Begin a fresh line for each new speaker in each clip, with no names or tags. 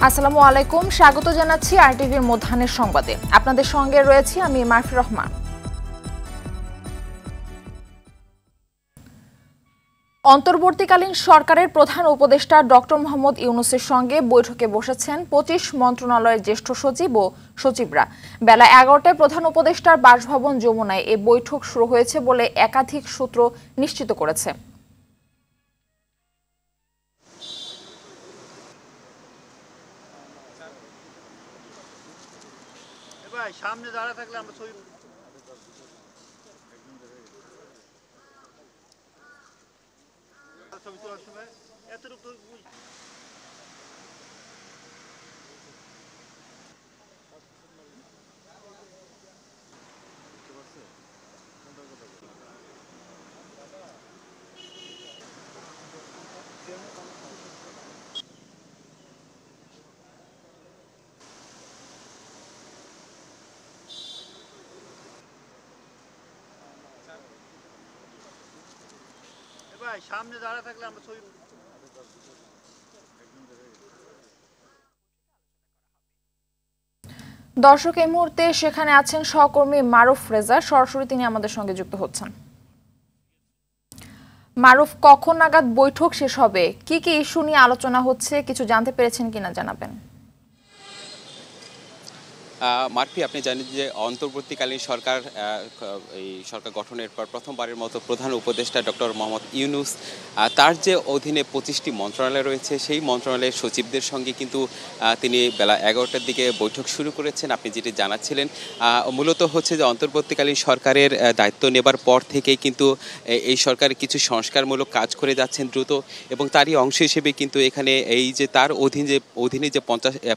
আসসালামু আলাইকুম, স্বাগত জানাচ্ছি আরটিভির মধ্যাহ্নের সংবাদে। আপনাদের সঙ্গে রয়েছি আমি মারফি রহমান। অন্তর্বর্তীকালীন সরকারের প্রধান উপদেষ্টা ডক্টর মোহাম্মদ ইউনূসের সঙ্গে বৈঠকে বসেছেন ২৫ মন্ত্রণালয়ের জ্যেষ্ঠ সচিব ও সচিবরা। বেলা ১১টায় প্রধান উপদেষ্টার বাসভবন যমুনায় এ বৈঠক শুরু হয়েছে বলে একাধিক সূত্র নিশ্চিত করেছে।
সামনে দাঁড়া থাকলে আমরা ছবি তোলার সময় এতটুকু সামনে দাঁড়া থাকলে আমরা ছবি
দর্শক, এই মুহূর্তে সেখানে আছেন সহকর্মী মারুফ রেজা, সরাসরি তিনি আমাদের সঙ্গে যুক্ত হচ্ছেন। মারুফ, কখন নাগাদ বৈঠক শেষ হবে, কি কি ইস্যু নিয়ে আলোচনা হচ্ছে, কিছু জানতে পেরেছেন কিনা জানাবেন।
মারফি, আপনি জানেন যে অন্তর্বর্তীকালীন সরকার এই সরকার গঠনের পর প্রথমবারের মতো প্রধান উপদেষ্টা ডক্টর মোহাম্মদ ইউনূস তার যে অধীনে ২৫টি মন্ত্রণালয় রয়েছে সেই মন্ত্রণালয়ের সচিবদের সঙ্গে কিন্তু তিনি বেলা ১১টার দিকে বৈঠক শুরু করেছেন। আপনি যেটি জানাচ্ছিলেন, মূলত হচ্ছে যে অন্তর্বর্তীকালীন সরকারের দায়িত্ব নেবার পর থেকেই কিন্তু এই সরকার কিছু সংস্কারমূলক কাজ করে যাচ্ছেন দ্রুত, এবং তারই অংশ হিসেবে কিন্তু এখানে এই যে তার অধীনে যে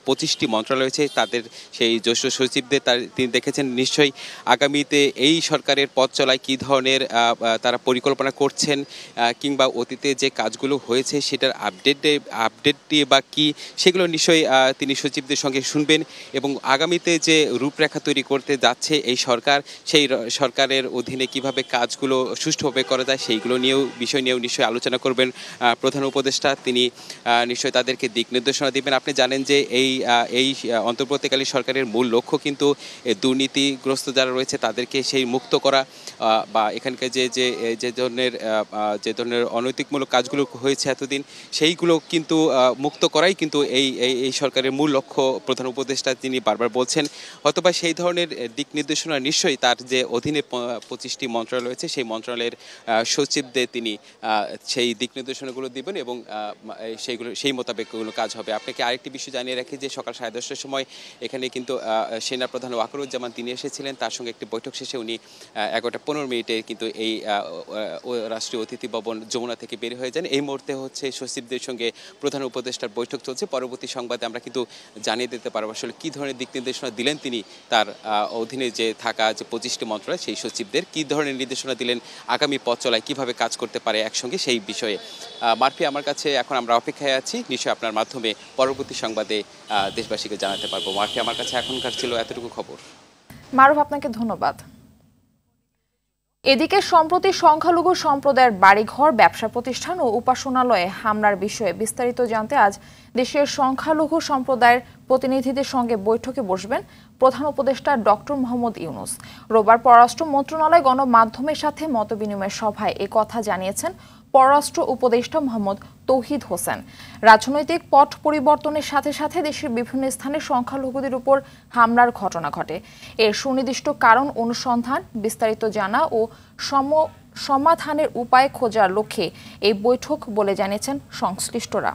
২৫টি মন্ত্রণালয় রয়েছে তাদের সেই জ্যেষ্ঠ সচিবদের তিনি দেখেছেন। নিশ্চয়ই আগামীতে এই সরকারের পথ চলায় কী ধরনের তারা পরিকল্পনা করছেন, কিংবা অতীতে যে কাজগুলো হয়েছে সেটার আপডেট দিয়ে বা কী, সেগুলো নিশ্চয়ই তিনি সচিবদের সঙ্গে শুনবেন, এবং আগামীতে যে রূপরেখা তৈরি করতে যাচ্ছে এই সরকার, সেই সরকারের অধীনে কিভাবে কাজগুলো সুষ্ঠুভাবে করা যায় সেইগুলো বিষয় নিয়েও নিশ্চয়ই আলোচনা করবেন প্রধান উপদেষ্টা। তিনি নিশ্চয়ই তাদেরকে দিক নির্দেশনা দিবেন। আপনি জানেন যে এই অন্তর্বর্তীকালীন সরকারের মূল লক্ষ্য কিন্তু দুর্নীতিগ্রস্ত যারা রয়েছে তাদেরকে সেই মুক্ত করা, বা এখানকার যে ধরনের অনৈতিকমূলক কাজগুলো হয়েছে এতদিন সেইগুলো কিন্তু মুক্ত করাই কিন্তু এই সরকারের মূল লক্ষ্য প্রধান উপদেষ্টা তিনি বারবার বলছেন। হয়তোবা সেই ধরনের দিক নির্দেশনা নিশ্চয়ই তার যে অধীনে ২৫টি মন্ত্রণালয় রয়েছে সেই মন্ত্রণালয়ের সচিবদের তিনি সেই দিক নির্দেশনাগুলো দিবেন, এবং সেই মোতাবেক কোনো কাজ হবে। আপনাকে আরেকটি বিষয় জানিয়ে রাখি যে সকাল 10:30টার সময় এখানে কিন্তু সেনাপ্রধান ওয়াকারুজ্জামান তিনি এসেছিলেন। তার সঙ্গে একটি বৈঠক শেষে উনি 11:15 কিন্তু এই রাষ্ট্রীয় অতিথি ভবন যমুনা থেকে বের হয়ে যান। এই মুহূর্তে হচ্ছে সচিবদের সঙ্গে প্রধান উপদেষ্টার বৈঠক চলছে। পরবর্তী সংবাদে আমরা কিন্তু জানিয়ে দিতে পারবো আসলে কী ধরনের দিক নির্দেশনা দিলেন তিনি তার অধীনে যে থাকা যে 25টি মন্ত্রণালয় সেই সচিবদের, কী ধরনের নির্দেশনা দিলেন আগামী পথ চলায় কীভাবে কাজ করতে পারে একসঙ্গে সেই বিষয়ে। মারফি, আমার কাছে এখন আমরা অপেক্ষায় আছি, নিশ্চয়ই আপনার মাধ্যমে পরবর্তী সংবাদে দেশবাসীকে জানাতে পারবো। মারফি, আমার কাছে এখনকার ছিল এতটুকু খবর।
মারুফ, আপনাকে ধন্যবাদ। এদিকে সম্প্রতি সংখ্যালঘু সম্প্রদায়ের বাড়িঘর, ব্যবসা প্রতিষ্ঠান ও উপাসনালয়ে হামলার বিষয়ে বিস্তারিত জানতে আজ দেশের সংখ্যালঘু সম্প্রদায়ের প্রতিনিধিদের সঙ্গে বৈঠকে বসবেন প্রধান উপদেষ্টা ডক্টর মোহাম্মদ ইউনূস। রোববার পররাষ্ট্র মন্ত্রণালয় গণমাধ্যমের সাথে মতবিনিময় সভায় এ কথা জানিয়েছেন পররাষ্ট্র উপদেষ্টা মোহাম্মদ তৌহিদ হোসেন। রাজনৈতিক পট পরিবর্তনের সাথে সাথে দেশের বিভিন্ন স্থানে সংখ্যালঘুদের উপর হামলার ঘটনা ঘটে। এর সুনির্দিষ্ট কারণ অনুসন্ধান, বিস্তারিত জানা ও সমাধানের উপায় খোঁজার লক্ষ্যে এই বৈঠক বলে জানিয়েছেন সংশ্লিষ্টরা।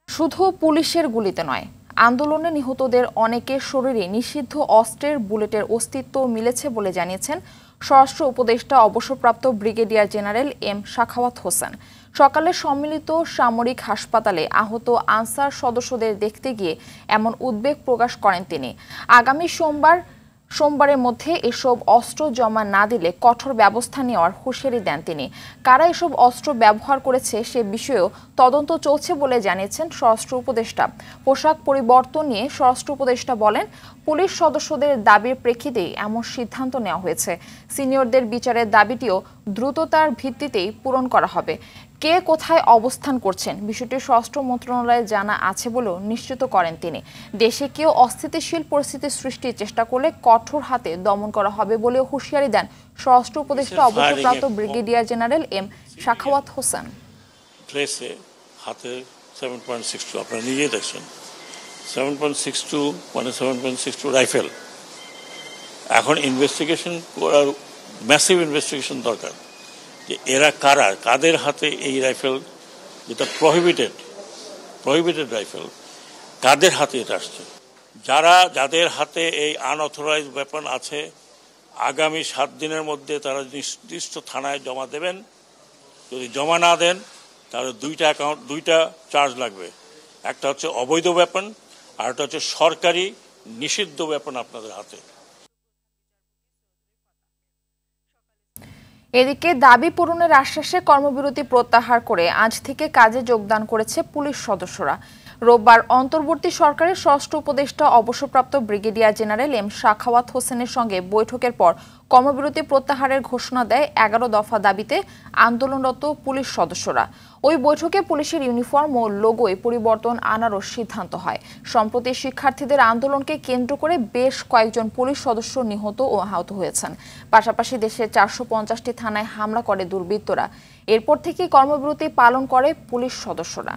শুধু পুলিশের গুলিতে নয়, আন্দোলনে নিহতদের অনেকের শরীরে নিষিদ্ধ অস্ত্রের বুলেটের অস্তিত্ব মিলেছে বলে জানিয়েছেন স্বরাষ্ট্র উপদেষ্টা অবসরপ্রাপ্ত brigadier general M Sakhawat Hossain. সকালে সম্মিলিত সামরিক হাসপাতালে আহত আনসার সদস্যদের দেখতে গিয়ে এমন উদ্বেগ প্রকাশ করেন তিনি। আগামী সোমবারের মধ্যে এসব অস্ত্র জমা না দিলে কঠোর ব্যবস্থা নেওয়ার হুঁশিয়ারি দেন তিনি। কারা এসব অস্ত্র ব্যবহার করেছে সে বিষয়েও তদন্ত চলছে বলে জানিয়েছেন স্বরাষ্ট্র উপদেষ্টা। পোশাক পরিবর্তন নিয়ে স্বরাষ্ট্র উপদেষ্টা বলেন, পুলিশ সদস্যদের দাবির প্রেক্ষিতেই এমন সিদ্ধান্ত নেওয়া হয়েছে। সিনিয়রদের বিচারের দাবিটিও দ্রুততার ভিত্তিতেই পূরণ করা হবে। কে কোথায় অবস্থান করছেন বিষয়টি স্বরাষ্ট্র মন্ত্রণালয়ে জানা আছে বলেও নিশ্চিত করেন তিনি। দেশে কেউ অস্থিতিশীল পরিস্থিতি সৃষ্টির চেষ্টা করলে কঠোর হাতে দমন করা হবে বলেও হুঁশিয়ারি দেন স্বরাষ্ট্র উপদেষ্টা অবসরপ্রাপ্ত brigadier general M Sakhawat Hossain.
প্লেসে হাতে 7.62 আপনারা নিজেই দেখছেন 7.62 মানে 7.62 রাইফেল। এখন ইনভেস্টিগেশন করার ম্যাসিভ ইনভেস্টিগেশন দরকার যে এরা কারা, কাদের হাতে এই রাইফেল, যেটা প্রহিবিটেড রাইফেল, কাদের হাতে এটা আসছে। যাদের হাতে এই আনঅথরাইজড ওয়েপন আছে আগামী 7 দিনের মধ্যে তারা নির্দিষ্ট থানায় জমা দেবেন। যদি জমা না দেন তাহলে দুইটা চার্জ লাগবে। একটা হচ্ছে অবৈধ ওয়েপন আর একটা হচ্ছে সরকারি নিষিদ্ধ ওয়েপন আপনাদের হাতে।
এদিকে দাবি পূরণের আশ্বাসে কর্মবিরতি প্রত্যাহার করে আজ থেকে কাজে যোগদান করেছে পুলিশ সদস্যরা। রোববার অন্তর্বর্তী সরকারের ষষ্ঠ উপদেষ্টা অবসরপ্রাপ্ত ব্রিগেডিয়ার জেনারেল এম সাখাওয়াত হোসেনের সঙ্গে বৈঠকের পর কর্মবিরতি প্রত্যাহারের ঘোষণা দেয় 11 দফা দাবিতে আন্দোলনরত পুলিশ সদস্যরা। ওই বৈঠকে পুলিশের ইউনিফর্ম ও লোগোয় পরিবর্তন আনারও সিদ্ধান্ত হয়। সম্প্রতি শিক্ষার্থীদের আন্দোলনকে কেন্দ্র করে বেশ কয়েকজন পুলিশ সদস্য নিহত ও আহত হয়েছেন। পাশাপাশি দেশের 450টি থানায় হামলা করে দুর্বৃত্তরা। এরপর থেকেই কর্মবিরতি পালন করে পুলিশ সদস্যরা।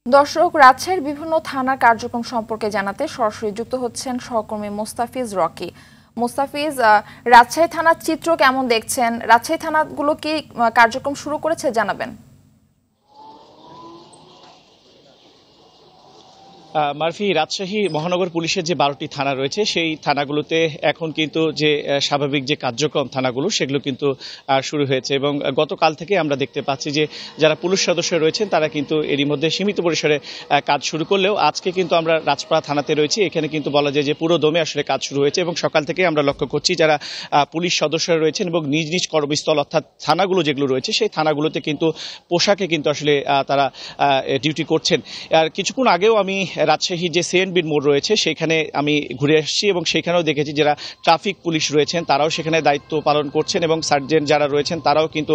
দর্শক, রাজশাহীর বিভিন্ন থানার কার্যক্রম সম্পর্কে জানাতে সরাসরি যুক্ত হচ্ছেন সহকর্মী মোস্তাফিজ রকি। মোস্তাফিজ, রাজশাহী থানার চিত্র কেমন দেখছেন? রাজশাহী থানাগুলো কি কার্যক্রম শুরু করেছে জানাবেন।
মারফি, রাজশাহী মহানগর পুলিশের যে 12টি থানা রয়েছে সেই থানাগুলোতে এখন কিন্তু যে স্বাভাবিক যে কার্যক্রম থানাগুলো সেগুলো কিন্তু শুরু হয়েছে এবং গতকাল থেকে আমরা দেখতে পাচ্ছি যে যারা পুলিশ সদস্য রয়েছেন তারা কিন্তু এরই মধ্যে সীমিত পরিসরে কাজ শুরু করলেও আজকে কিন্তু আমরা রাজপাড়া থানাতে রয়েছি। এখানে কিন্তু বলা যায় যে পুরো দমে আসলে কাজ শুরু হয়েছে এবং সকাল থেকে আমরা লক্ষ্য করছি যারা পুলিশ সদস্যরা রয়েছেন এবং নিজ নিজ কর্মস্থল অর্থাৎ থানাগুলো যেগুলো রয়েছে সেই থানাগুলোতে কিন্তু পোশাকে কিন্তু আসলে তারা ডিউটি করছেন। আর কিছুক্ষণ আগেও আমি রাজশাহী যে সিএনবির মোড় রয়েছে সেখানে আমি ঘুরে আসছি এবং সেখানেও দেখেছি যারা ট্রাফিক পুলিশ রয়েছেন তারাও সেখানে দায়িত্ব পালন করছেন এবং সার্জেন্ট যারা রয়েছেন তারাও কিন্তু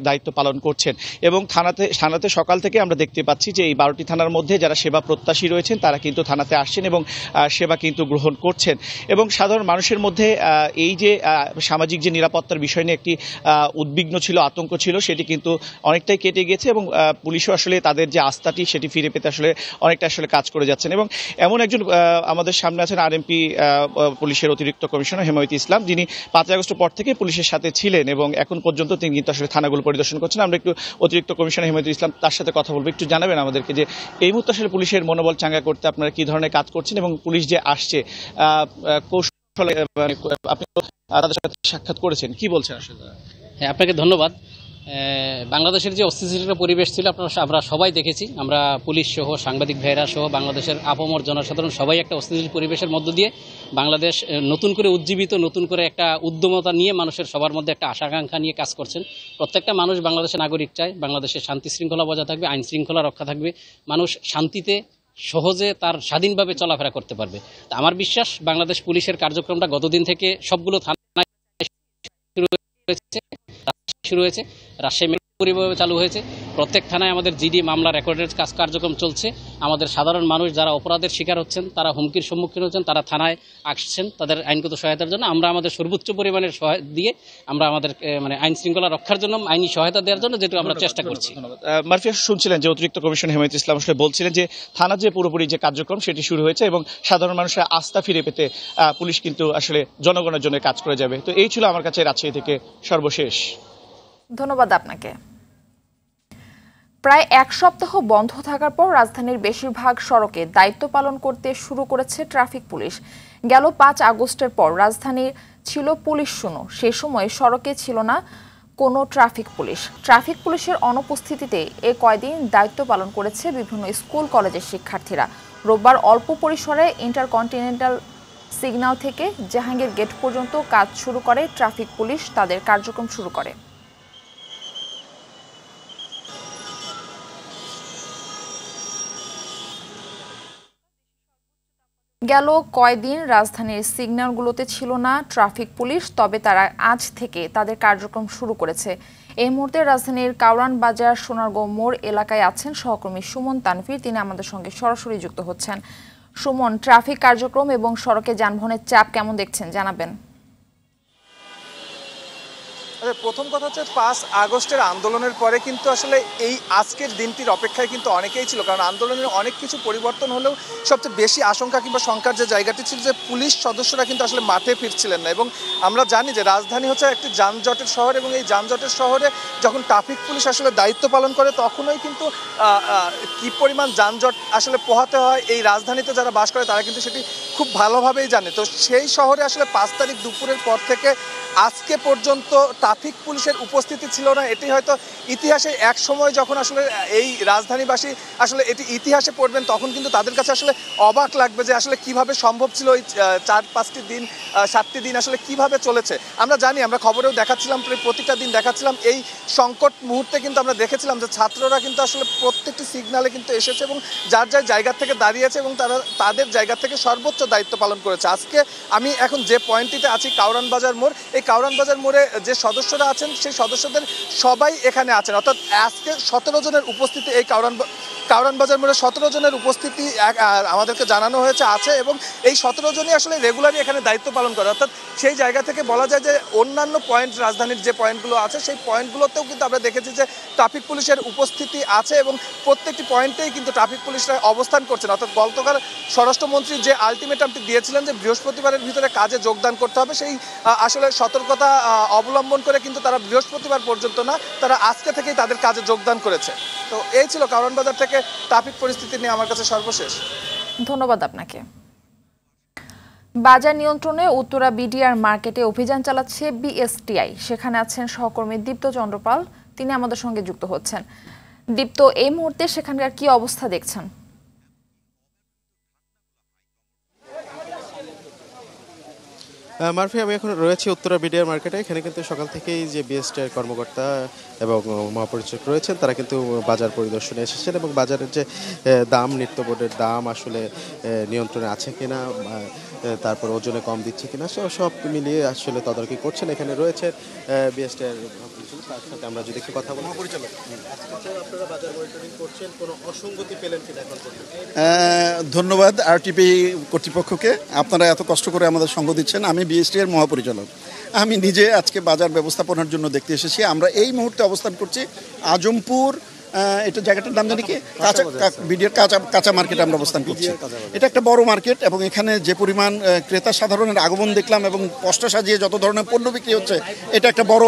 দায়িত্ব পালন করছেন। এবং থানাতে সকাল থেকে আমরা দেখতে পাচ্ছি যে এই 12টি থানার মধ্যে যারা সেবা প্রত্যাশী রয়েছেন তারা কিন্তু থানাতে আসছেন এবং সেবা কিন্তু গ্রহণ করছেন। এবং সাধারণ মানুষের মধ্যে এই যে সামাজিক যে নিরাপত্তার বিষয় নিয়ে একটি উদ্বিগ্ন ছিল, আতঙ্ক ছিল, সেটি কিন্তু অনেকটাই কেটে গেছে এবং পুলিশও আসলে তাদের যে আস্থাটি সেটি ফিরে পেতে আসলে অনেকটা আসলে কাজ করে যাচ্ছেন। এবং এমন একজন আমাদের সামনে আছেন আরএমপি পুলিশের অতিরিক্ত কমিশনার হেমায়েত ইসলাম, যিনি 5 আগস্টের পর থেকে পুলিশের সাথে ছিলেন এবং এখন পর্যন্ত তিনি কিন্তু আসলে থানাগুলো পরিদর্শন করছেন। আমরা একটু অতিরিক্ত কমিশনার হেমায়েত ইসলাম তার সাথে কথা বলবো। একটু জানাবেন আমাদেরকে যে এই মুহূর্তে আসলে পুলিশের মনোবল চাঙ্গা করতে আপনারা কি ধরনের কাজ করছেন এবং পুলিশ যে আসছে কৌশলে আপনি তাদের সাথে সাক্ষাৎ করেছেন, কি বলছেন আসলে?
হ্যাঁ, আপনাকে ধন্যবাদ। বাংলাদেশের যে অস্থিতিশীল পরিবেশ ছিল আমরা সবাই দেখেছি। আমরা পুলিশ সহ সাংবাদিক ভাইরা সহ বাংলাদেশের আপামর জনসাধারণ সবাই একটা অস্থিতিশীল পরিবেশের মধ্য দিয়ে বাংলাদেশ নতুন করে উজ্জীবিত, নতুন করে একটা উদ্যমতা নিয়ে মানুষের সবার মধ্যে একটা আশাকাঙ্ক্ষা নিয়ে কাজ করছেন। প্রত্যেকটা মানুষ বাংলাদেশের নাগরিক চায় বাংলাদেশের শান্তি শৃঙ্খলা বজায় থাকবে, আইন শৃঙ্খলা রক্ষা থাকবে, মানুষ শান্তিতে সহজে তার স্বাধীনভাবে চলাফেরা করতে পারবে। তা আমার বিশ্বাস বাংলাদেশ পুলিশের কার্যক্রমটা গতদিন থেকে সবগুলো থানায় শুরু হয়েছে। রাজশাহী পরিভাবে চালু হয়েছে। প্রত্যেক থানায় আমাদের জিডি মামলা রেকর্ডের কার্যক্রম চলছে। আমাদের সাধারণ মানুষ যারা অপরাধের শিকার হচ্ছেন, তারা হুমকির সম্মুখীন হচ্ছেন, তারা থানায় আসছেন তাদের আইনগত সহায়তার জন্য। আমরা আমাদের সর্বোচ্চ পরিমাণের সহায়তা দিয়ে আমরা আমাদের আইন শৃঙ্খলা রক্ষার জন্য আইনি সহায়তা দেওয়ার জন্য যেটা আমরা চেষ্টা করছি।
মারফি, শুনছিলেন যে অতিরিক্ত কমিশনার হেমায়েত ইসলাম আসলে বলছিলেন যে থানা যে পুরোপুরি যে কার্যক্রম সেটি শুরু হয়েছে এবং সাধারণ মানুষের আস্থা ফিরে পেতে পুলিশ কিন্তু আসলে জনগণের জন্য কাজ করে যাবে। তো এই ছিল আমার কাছে রাজশাহী থেকে সর্বশেষ।
ধন্যবাদ আপনাকে। প্রায় 1 সপ্তাহ বন্ধ থাকার পর রাজধানীর বেশিরভাগ সড়কে দায়িত্ব পালন করতে শুরু করেছে ট্রাফিক পুলিশ। গেল 5 আগস্টের পর রাজধানী ছিল পুলিশ শূন্য। সে সময় সড়কে ছিল না কোনো ট্রাফিক পুলিশ। ট্রাফিক পুলিশের অনুপস্থিতিতে এ কয়দিন দায়িত্ব পালন করেছে বিভিন্ন স্কুল কলেজের শিক্ষার্থীরা। রোববার অল্প পরিসরে ইন্টারকন্টিনেন্টাল সিগন্যাল থেকে জাহাঙ্গীর গেট পর্যন্ত কাজ শুরু করে ট্রাফিক পুলিশ, তাদের কার্যক্রম শুরু করে। গেল কয়দিন রাজধানীর সিগন্যালগুলোতে ছিল না ট্রাফিক পুলিশ, তবে তারা আজ থেকে তাদের কার্যক্রম শুরু করেছে। এই মুহূর্তে রাজধানীর কাউরান বাজার সোনারগাঁও মোড় এলাকায় আছেন সহকর্মী সুমন তানভীর, তিনি আমাদের সঙ্গে সরাসরি যুক্ত হচ্ছেন। সুমন, ট্রাফিক কার্যক্রম এবং সড়কে যানবাহনের চাপ কেমন দেখছেন জানাবেন।
প্রথম কথা হচ্ছে 5 আগস্টের আন্দোলনের পরে কিন্তু আসলে এই আজকের দিনটির অপেক্ষায় কিন্তু অনেকেই ছিল, কারণ আন্দোলনের অনেক কিছু পরিবর্তন হলেও সবচেয়ে বেশি আশঙ্কা কিংবা শঙ্কার যে জায়গাটি ছিল যে পুলিশ সদস্যরা কিন্তু আসলে মাঠে ফিরছিলেন না। এবং আমরা জানি যে রাজধানী হচ্ছে একটি যানজটের শহর, এবং এই যানজটের শহরে যখন ট্রাফিক পুলিশ আসলে দায়িত্ব পালন করে তখনই কিন্তু কি পরিমাণ যানজট আসলে পোহাতে হয় এই রাজধানীতে যারা বাস করে তারা কিন্তু সেটি খুব ভালোভাবেই জানে। তো সেই শহরে আসলে 5 তারিখ দুপুরের পর থেকে আজকে পর্যন্ত ট্রাফিক পুলিশের উপস্থিতি ছিল না। এটি হয়তো ইতিহাসে এক সময় যখন আসলে এই রাজধানীবাসী আসলে এটি ইতিহাসে পড়বেন তখন কিন্তু তাদের কাছে আসলে অবাক লাগবে যে আসলে কিভাবে সম্ভব ছিল এই 4-5টি দিন 7টি দিন আসলে কিভাবে চলেছে। আমরা জানি, আমরা খবরেও দেখাচ্ছিলাম, প্রতিটা দিন দেখাচ্ছিলাম এই সংকট মুহূর্তে কিন্তু আমরা দেখেছিলাম যে ছাত্ররা কিন্তু আসলে প্রত্যেকটি সিগনালে কিন্তু এসেছে এবং যার যার জায়গা থেকে দাঁড়িয়েছে এবং তারা তাদের জায়গা থেকে সর্বোচ্চ দায়িত্ব পালন করেছে। আজকে আমি এখন যে পয়েন্টটিতে আছি কাউরান বাজার মোড়, এই কাউরান বাজার মোড়ে যে সদস্যরা আছেন সেই সদস্যদের সবাই এখানে আছেন, অর্থাৎ আজকে 17 জনের উপস্থিতি এই কাউরান বাজার মোড়ে 17 জনের উপস্থিতি আমাদেরকে জানানো হয়েছে আছে, এবং এই 17 জনই আসলে রেগুলারই এখানে দায়িত্ব পালন করে। অর্থাৎ সেই জায়গা থেকে বলা যায় যে অন্যান্য পয়েন্ট রাজধানীর যে পয়েন্টগুলো আছে সেই পয়েন্টগুলোতেও কিন্তু আমরা দেখেছি যে ট্রাফিক পুলিশের উপস্থিতি আছে এবং প্রত্যেকটি পয়েন্টেই কিন্তু ট্রাফিক পুলিশরা অবস্থান করছেন। অর্থাৎ গতকাল স্বরাষ্ট্রমন্ত্রী যে আলটিমেটামটি দিয়েছিলেন যে বৃহস্পতিবারের ভিতরে কাজে যোগদান করতে হবে, সেই আসলে সতর্কতা অবলম্বন করে কিন্তু তারা বৃহস্পতিবার পর্যন্ত না, তারা আজকে থেকেই তাদের কাজে যোগদান করেছে। তো এই ছিল কাউরান বাজার থেকে ট্রাফিক পরিস্থিতি নিয়ে আমার কাছে সর্বশেষ।
ধন্যবাদ আপনাকে। বাজার নিয়ন্ত্রণে উত্তরা বিডিআর মার্কেটে অভিযান চালাচ্ছে বিএসটিআই। সেখানে আছেন সহকর্মী দীপ্ত চন্দ্রপাল, তিনি আমাদের সঙ্গে যুক্ত হচ্ছেন। দীপ্ত, এই মুহূর্তে সেখানকার কি অবস্থা দেখছেন?
মারফি, আমি এখন রয়েছি উত্তরা বিডিআর মার্কেটে। এখানে কিন্তু সকাল থেকেই যে বিএসটিআই কর্মকর্তা এবং মহাপরিচালক রয়েছেন তারা কিন্তু বাজার পরিদর্শনে এসেছেন এবং বাজারের যে দাম, নিত্যপণ্যের দাম আসলে নিয়ন্ত্রণে আছে কিনা, তারপর ওজনে কম দিচ্ছে কিনা, সব মিলিয়ে আসলে তদারকি করছেন। এখানে রয়েছে বিএসটিআই তার সাথে আমরা যদি একটু কথা বলি। মহাপরিচালক, আপনারা বাজার মনিটরিং করছেন, কোনো অসঙ্গতি পেলেন কিনা এখন পর্যন্ত?
ধন্যবাদ আরটিপি কর্তৃপক্ষকে, আপনারা এত কষ্ট করে আমাদের সঙ্গ দিচ্ছেন। আমি বিএসটিআই মহাপরিচালক, আমি নিজে আজকে বাজার ব্যবস্থাপনার জন্য দেখতে এসেছি। আমরা এই মুহূর্তে অবস্থান করছি আজমপুর, এটা জায়গাটার নাম জানি কি, বিডিআর কাঁচা মার্কেটে আমরা অবস্থান করছি। এটা একটা বড় মার্কেট এবং এখানে যে পরিমাণ ক্রেতা সাধারণের আগমন দেখলাম এবং পসরা সাজিয়ে যত ধরনের পণ্য বিক্রি হচ্ছে, এটা একটা বড়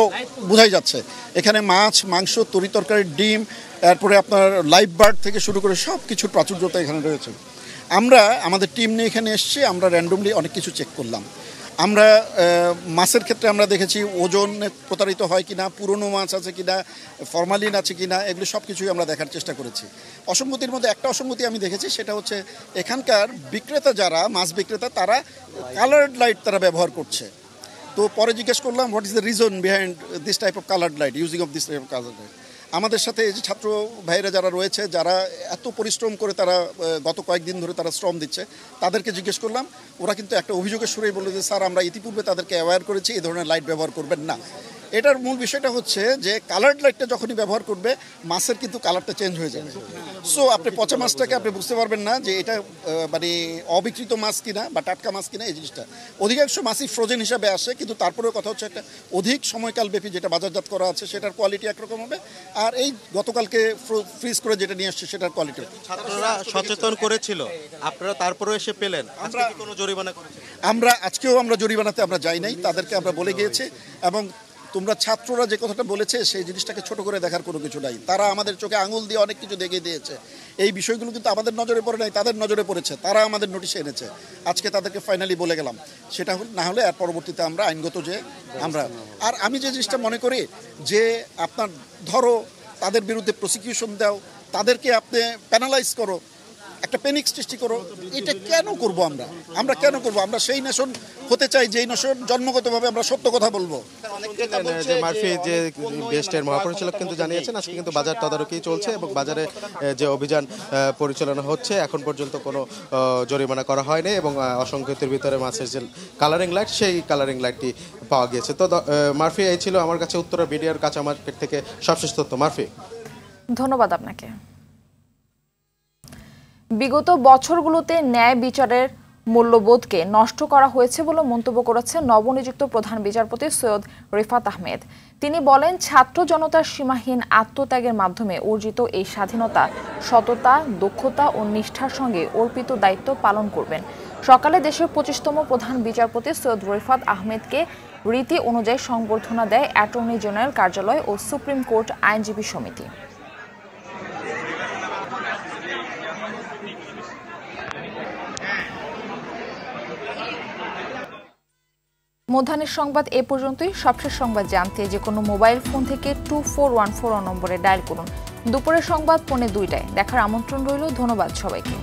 বোঝাই যাচ্ছে। এখানে মাছ, মাংস, তরি তরকারি, ডিম, তারপরে আপনার লাইভ বার্ড থেকে শুরু করে সব কিছুর প্রাচুর্যতা এখানে রয়েছে। আমরা আমাদের টিম নিয়ে এখানে এসেছি, আমরা র্যান্ডমলি অনেক কিছু চেক করলাম। আমরা মাছের ক্ষেত্রে আমরা দেখেছি ওজন প্রতারিত হয় কিনা, পুরনো মাছ আছে কিনা, ফরমালিন আছে কিনা, এগুলো সব কিছুই আমরা দেখার চেষ্টা করেছি। অসঙ্গতির মধ্যে একটা অসঙ্গতি আমি দেখেছি, সেটা হচ্ছে এখানকার বিক্রেতা যারা মাছ বিক্রেতা তারা কালার্ড লাইট তারা ব্যবহার করছে। তো পরে জিজ্ঞেস করলাম what is the reason behind this type of coloured light, using of this type of coloured light. আমাদের সাথে এই যে ছাত্র ভাইরা যারা রয়েছে, যারা এত পরিশ্রম করে তারা গত কয়েকদিন ধরে তারা শ্রম দিচ্ছে, তাদেরকে জিজ্ঞেস করলাম। ওরা কিন্তু একটা অভিযোগের সুরেই বলল যে স্যার, আমরা ইতিপূর্বে তাদেরকে অ্যাওয়্যার করেছি এই ধরনের লাইট ব্যবহার করবেন না। এটার মূল বিষয়টা হচ্ছে যে কালার্ড লাইটটা যখনই ব্যবহার করবে মাছের কিন্তু কালারটা চেঞ্জ হয়ে যাবে। সো আপনি পচা মাছটাকে আপনি বুঝতে পারবেন না যে এটা মানে অবিকৃত মাছ কিনা বা টাটকা মাছ কিনা। এই জিনিসটা অধিকাংশ মাছই ফ্রোজেন হিসাবে আসে, কিন্তু তারপরেও কথা হচ্ছে একটা অধিক সময়কাল ব্যাপী যেটা বাজারজাত করা আছে সেটার কোয়ালিটি একরকম হবে, আর এই গতকালকে ফ্রিজ করে যেটা নিয়ে আসছে সেটার কোয়ালিটি।
ছাত্ররা সচেতন করেছিল, আপনারা তারপরেও এসে পেলেন, আমরা কোনো জরিমানা করেছি?
আমরা আজকেও আমরা জরিমানাতে আমরা যাই নাই, তাদেরকে আমরা বলে গিয়েছি। এবং তোমরা ছাত্ররা যে কথাটা বলেছে সেই জিনিসটাকে ছোট করে দেখার কোনো কিছু নাই। তারা আমাদের চোখে আঙুল দিয়ে অনেক কিছু দেখিয়ে দিয়েছে। এই বিষয়গুলো কিন্তু আমাদের নজরে পড়ে নাই, তাদের নজরে পড়েছে, তারা আমাদের নোটিশে এনেছে। আজকে তাদেরকে ফাইনালি বলে গেলাম, সেটা না হলে আর পরবর্তীতে আমরা আইনগত যে আমরা। আর আমি যে জিনিসটা মনে করি যে আপনার ধরো তাদের বিরুদ্ধে প্রসিকিউশন দাও, তাদেরকে আপনি প্যানালাইজ করো, একটা প্যানিক সৃষ্টি করো, এটা কেন করব আমরা কেন করব? আমরা সেই নেশন হতে চাই যেই নসর জন্মগতভাবে আমরা সত্য কথা বলবো।
যে মার্ফি যে বিএসটির মহাপরিচালক কিন্তু জানিয়েছেন আজকে কিন্তু বাজার তদারকি চলছে এবং বাজারে যে অভিযান পরিচালনা হচ্ছে এখন পর্যন্ত কোনো জরিমানা করা হয়নি এবং অসংখ্যের ভিতরে মাছের যে কালারিং লাইট সেই কালারিং লাইটটি পাওয়া গিয়েছে। তো মার্ফি এই ছিল আমার কাছে উত্তরা বিডিআর কাঁচা মার্কেট থেকে সবশেষ তথ্য। মার্ফি,
ধন্যবাদ আপনাকে। বিগত বছরগুলোতে ন্যায় বিচারের মূল্যবোধকে নষ্ট করা হয়েছে বলে মন্তব্য করেছেন নবনিযুক্ত প্রধান বিচারপতি সৈয়দ রিফাত আহমেদ। তিনি বলেন, ছাত্র জনতার সীমাহীন আত্মত্যাগের মাধ্যমে অর্জিত এই স্বাধীনতা সততা, দক্ষতা ও নিষ্ঠার সঙ্গে অর্পিত দায়িত্ব পালন করবেন। সকালে দেশের 25তম প্রধান বিচারপতি সৈয়দ রিফাত আহমেদকে রীতি অনুযায়ী সংবর্ধনা দেয় অ্যাটর্নি জেনারেল কার্যালয় ও সুপ্রিম কোর্ট আইনজীবী সমিতি। মধ্যাহ্নের সংবাদ এ পর্যন্তই। সবশেষ সংবাদ জানতে যে কোনো মোবাইল ফোন থেকে 2414 নম্বরে ডায়াল করুন। দুপুরের সংবাদ 2:45 দেখার আমন্ত্রণ রইল। ধন্যবাদ সবাইকে।